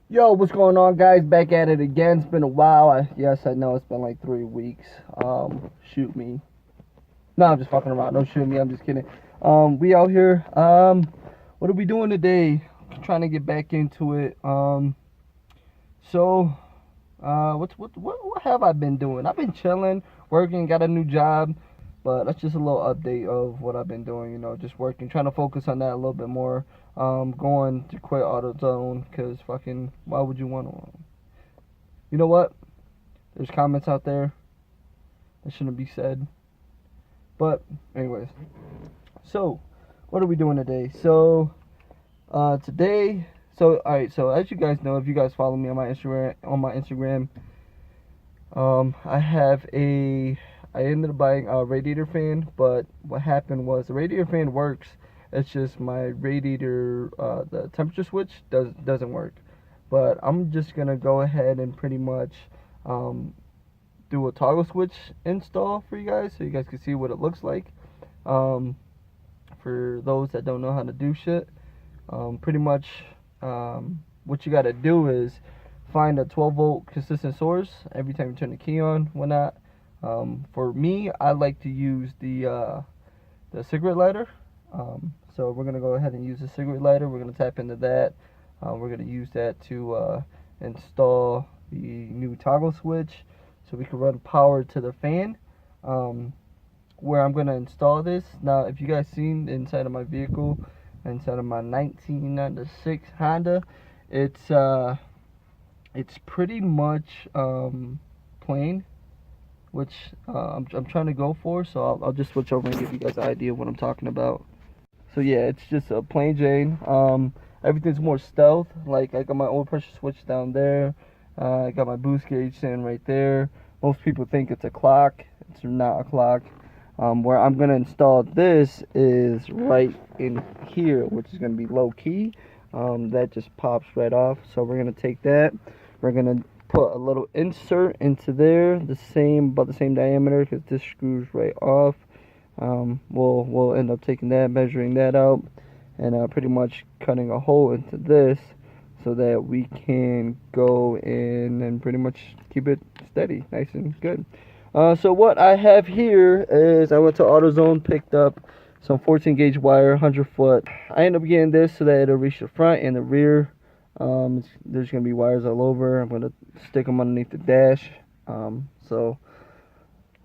Yo, what's going on, guys? Back at it again. It's been a while. Yes, I know it's been like 3 weeks. Shoot me. No, I'm just fucking around. Don't shoot me. I'm just kidding. We out here. What are we doing today? Trying to get back into it. So, what have I been doing? I've been chilling, working, got a new job. But that's just a little update of what I've been doing. You know, just working, trying to focus on that a little bit more. Going to quit AutoZone because fucking, why would you want to? You know what? There's comments out there that shouldn't be said. But anyways, so what are we doing today? So today, so all right. So as you guys know, if you guys follow me on my Instagram, I ended up buying a radiator fan, but what happened was the radiator fan works. It's just my radiator, the temperature switch doesn't work. But I'm just gonna go ahead and pretty much do a toggle switch install for you guys, so you guys can see what it looks like. For those that don't know how to do shit, pretty much what you gotta do is find a 12-volt consistent source every time you turn the key on, whatnot. For me, I like to use the cigarette lighter. So we're gonna go ahead and use the cigarette lighter. We're gonna tap into that. We're gonna use that to install the new toggle switch, so we can run power to the fan. Where I'm gonna install this now, if you guys seen inside of my vehicle, inside of my 1996 Honda, it's pretty much plain, which I'm trying to go for. So I'll just switch over and give you guys an idea of what I'm talking about. So yeah, it's just a plain Jane. Everything's more stealth. Like, I got my oil pressure switch down there. I got my boost gauge sitting right there. Most people think it's a clock. It's not a clock. Where I'm gonna install this is right in here, which is gonna be low key. That just pops right off. So we're gonna take that. We're gonna put a little insert into there, about the same diameter, because this screws right off. We'll end up taking that, measuring that out, and pretty much cutting a hole into this so that we can go in and pretty much keep it steady, nice and good. So what I have here is I went to AutoZone, picked up some 14 gauge wire, 100 foot. I ended up getting this so that it'll reach the front and the rear. There's going to be wires all over. I'm going to stick them underneath the dash.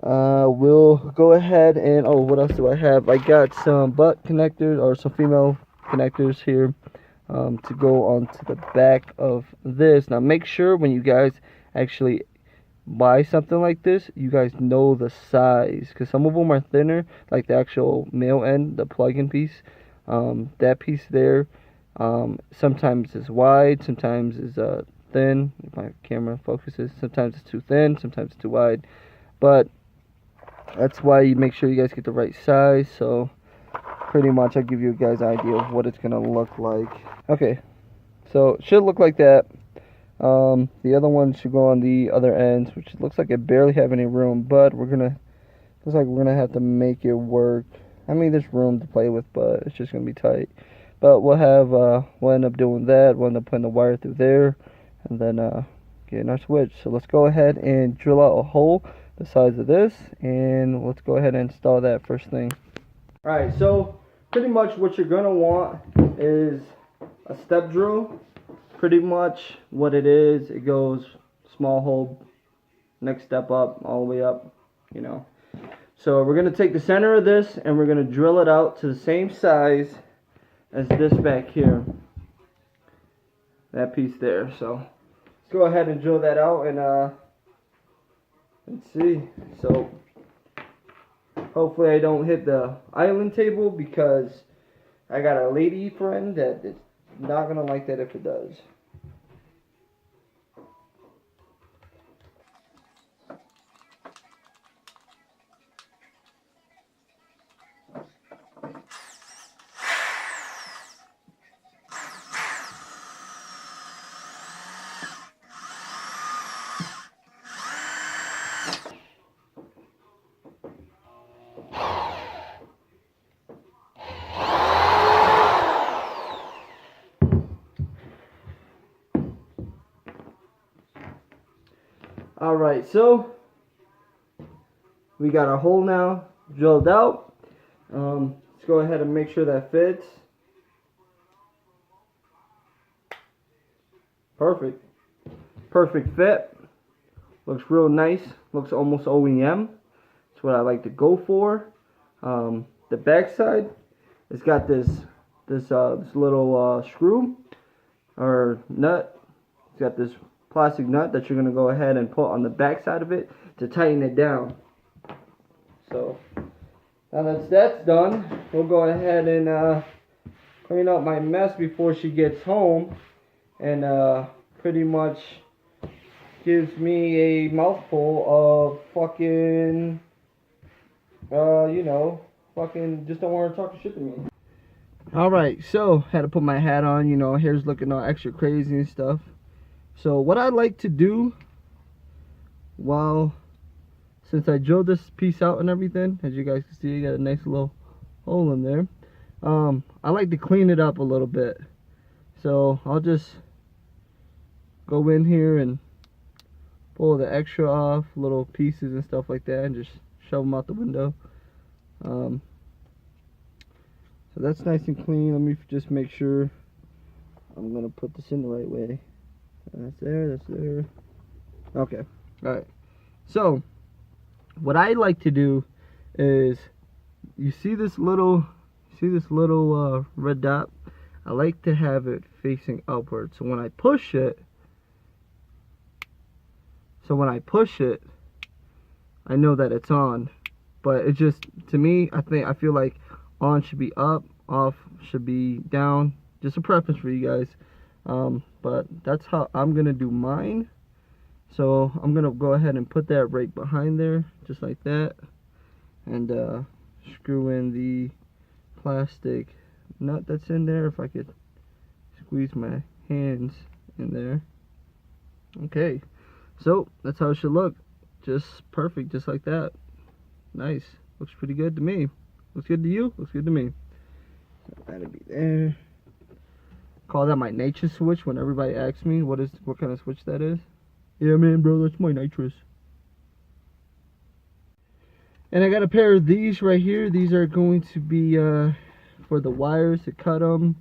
We'll go ahead and, what else do I have? I got some butt connectors, or some female connectors here, to go onto the back of this. Now make sure when you guys actually buy something like this, you guys know the size, because some of them are thinner, like the actual male end, the plug-in piece. That piece there, sometimes is wide, sometimes is thin. If my camera focuses, sometimes it's too thin, sometimes it's too wide. But that's why you make sure you guys get the right size. So pretty much I'll give you guys an idea of what it's gonna look like. Okay, so it should look like that. The other one should go on the other ends, which looks like it barely have any room, but looks like we're gonna have to make it work. I mean, there's room to play with, but it's just gonna be tight. But we'll end up doing that. We'll end up putting the wire through there, and then getting our switch. So let's go ahead and drill out a hole the size of this, and let's go ahead and install that first thing. Alright, so pretty much what you're gonna want is a step drill. Pretty much what it is, it goes small hole, next step up, all the way up, you know. So we're going to take the center of this and we're going to drill it out to the same size as this back here. That piece there. So let's go ahead and drill that out, and let's see. So hopefully I don't hit the island table, because I got a lady friend that is not going to like that if it does. Alright, so we got our hole now drilled out. Let's go ahead and make sure that fits. Perfect. Perfect fit. Looks real nice. Looks almost OEM. That's what I like to go for. The back side, it's got this little screw or nut. It's got this plastic nut that you're going to go ahead and put on the back side of it to tighten it down. So now that that's done, we'll go ahead and clean up my mess before she gets home, and pretty much gives me a mouthful of fucking fucking just don't want to talk shit to me. Alright, so had to put my hat on, hair's looking all extra crazy and stuff. So what I like to do, since I drilled this piece out and everything, as you guys can see, you got a nice little hole in there. I like to clean it up a little bit. So I'll just go in here and pull the extra off, little pieces and stuff like that, and just shove them out the window. So that's nice and clean. Let me just make sure I'm gonna put this in the right way. That's there. Okay, alright. So what I like to do is, you see this little red dot? I like to have it facing upward. So when I push it, I know that it's on. But it just, to me, I feel like on should be up, off should be down. Just a preference for you guys. But that's how I'm gonna do mine. So I'm gonna go ahead and put that right behind there, just like that, and screw in the plastic nut that's in there. If I could squeeze my hands in there. Okay, so that's how it should look. Just perfect, just like that. Nice. Looks pretty good to me. Looks good to you? Looks good to me. So that'll be there. Call that my nitrous switch when everybody asks me what kind of switch that is. Yeah, man, bro, that's my nitrous. And I got a pair of these right here. These are going to be for the wires, to cut them,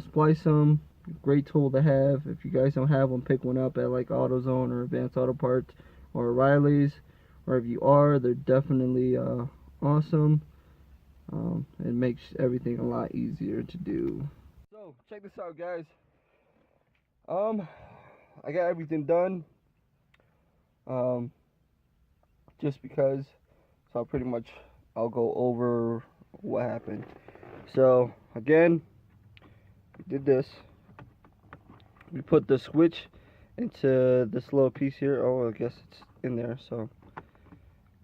splice them. Great tool to have. If you guys don't have one, pick one up at like AutoZone or Advanced Auto Parts or O'Reilly's. Or if you are, they're definitely awesome. It makes everything a lot easier to do. So check this out, guys. I got everything done. Just because, so I'll go over what happened. So again, we did this. We put the switch into this little piece here. Oh, I guess it's in there. So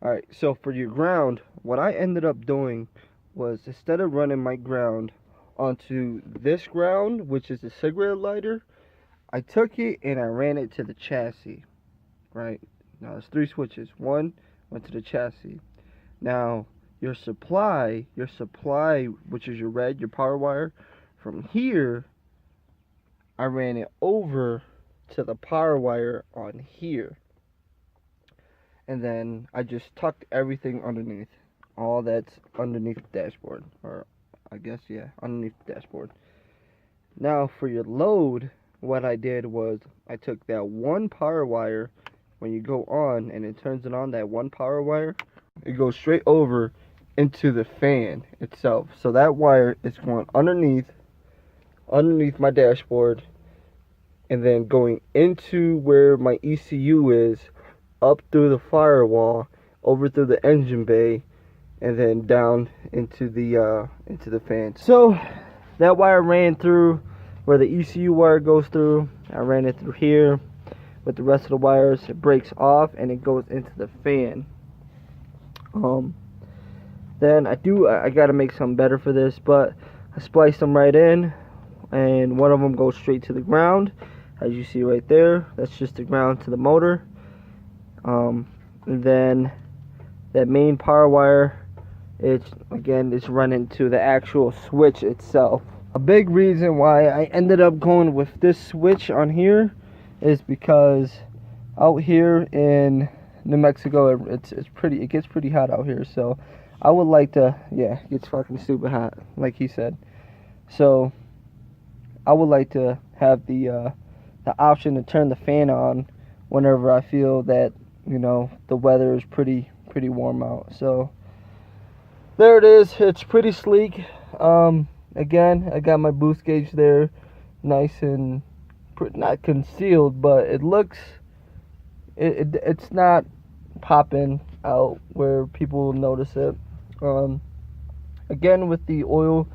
alright, so for your ground, what I ended up doing was, instead of running my ground onto this ground, which is the cigarette lighter, I took it and I ran it to the chassis. Right? Now there's 3 switches. One went to the chassis. Now your supply, which is your power wire, from here, I ran it over to the power wire on here. And then I just tucked everything underneath. All that's underneath the dashboard. Or I guess, yeah, underneath the dashboard. Now for your load, what I did was I took that one power wire. When you go on and it turns it on, that one power wire, it goes straight over into the fan itself. So that wire is going underneath my dashboard, and then going into where my ECU is, up through the firewall, over through the engine bay, and then down into the fan. So that wire ran through where the ECU wire goes through. I ran it through here with the rest of the wires. It breaks off and it goes into the fan. Then I gotta make something better for this, but I spliced them right in, and one of them goes straight to the ground, as you see right there. That's just the ground to the motor. And then that main power wire, it's running to the actual switch itself. A big reason why I ended up going with this switch on here is because out here in New Mexico, it gets pretty hot out here. So I would like to, yeah, it gets fucking stupid hot, like he said. So I would like to have the option to turn the fan on whenever I feel that, you know, the weather is pretty warm out. So there it is. It's pretty sleek. Again, I got my boost gauge there, nice and not concealed, but it looks it's not popping out where people will notice it. Again, with the oil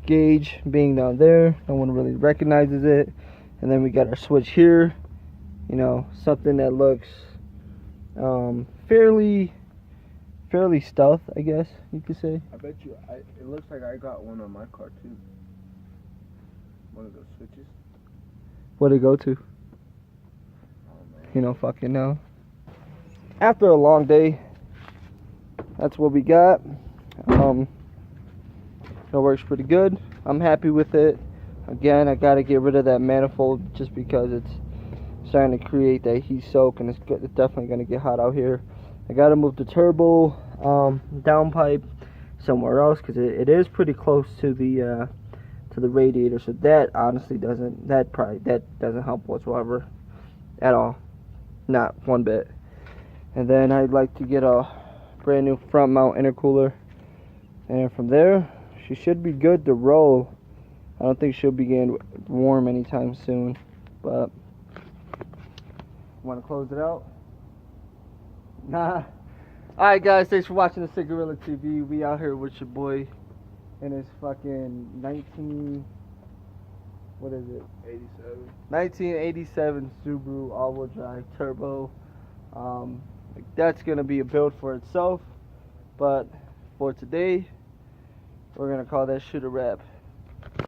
gauge being down there, no one really recognizes it. And then we got our switch here, you know, something that looks fairly stealth, I guess you could say. I bet you it looks like I got one on my car too, one of those switches. What'd it go to? Oh man, You know, fucking know. After a long day, that's what we got. It works pretty good. I'm happy with it. Again, I gotta get rid of that manifold just because it's starting to create that heat soak, and it's definitely gonna get hot out here. I gotta move the turbo downpipe somewhere else because it is pretty close to the radiator. So that honestly doesn't help whatsoever at all, not one bit. And then I'd like to get a brand new front mount intercooler, and from there she should be good to roll. I don't think she'll be getting warm anytime soon, but want to close it out? Nah. Alright guys, thanks for watching the Sick Gorilla TV. We out here with your boy in his fucking 1987 Subaru all-wheel drive turbo. That's gonna be a build for itself, but for today we're gonna call that shit a wrap.